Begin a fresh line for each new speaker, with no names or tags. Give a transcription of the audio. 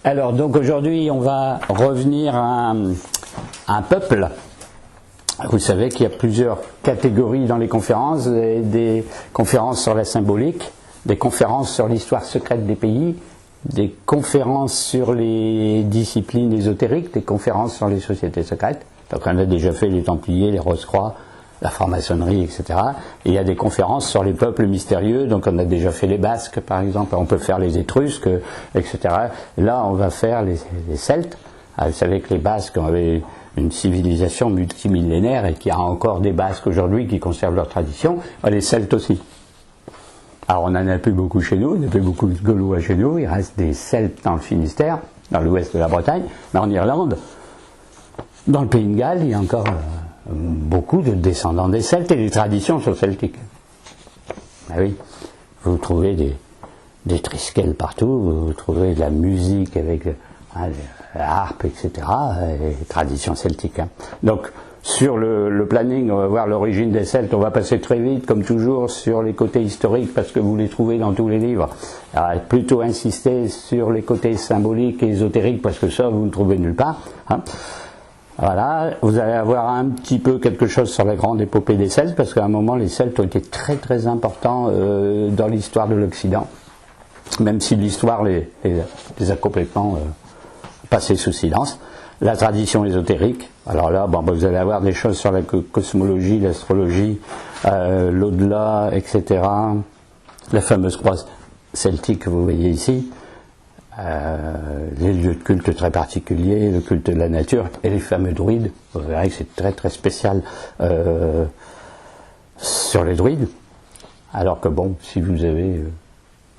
Alors, donc aujourd'hui, on va revenir à un peuple. Vous savez qu'il y a plusieurs catégories dans les conférences, des conférences sur la symbolique, des conférences sur l'histoire secrète des pays, des conférences sur les disciplines ésotériques, des conférences sur les sociétés secrètes. Donc on a déjà fait les Templiers, les Rose-Croix, la franc-maçonnerie, etc. Et il y a des conférences sur les peuples mystérieux, donc on a déjà fait les Basques par exemple, on peut faire les Étrusques, etc. Là on va faire les Celtes. Vous savez que les Basques avaient une civilisation multimillénaire et qu'il y a encore des Basques aujourd'hui qui conservent leur tradition, les Celtes aussi. Alors on n'en a plus beaucoup chez nous, il n'y a plus beaucoup de Gaulois chez nous, il reste des Celtes dans le Finistère, dans l'ouest de la Bretagne, mais en Irlande, dans le Pays de Galles, il y a encore beaucoup de descendants des Celtes et les traditions sont celtiques. Ah oui, vous trouvez des triskells partout, vous trouvez de la musique avec la harpe, etc., et traditions celtiques. Donc, sur le planning, on va voir l'origine des Celtes, on va passer très vite, comme toujours, sur les côtés historiques, parce que vous les trouvez dans tous les livres. Alors, plutôt insister sur les côtés symboliques et ésotériques, parce que ça, vous ne trouvez nulle part. Voilà, vous allez avoir un petit peu quelque chose sur la grande épopée des Celtes, parce qu'à un moment, les Celtes ont été très très importants dans l'histoire de l'Occident, même si l'histoire les a complètement passés sous silence. La tradition ésotérique, alors là, vous allez avoir des choses sur la cosmologie, l'astrologie, l'au-delà, etc. La fameuse croix celtique que vous voyez ici, les lieux de culte très particuliers, le culte de la nature, et les fameux druides. Vous verrez que c'est très très spécial sur les druides. Alors que bon, si vous avez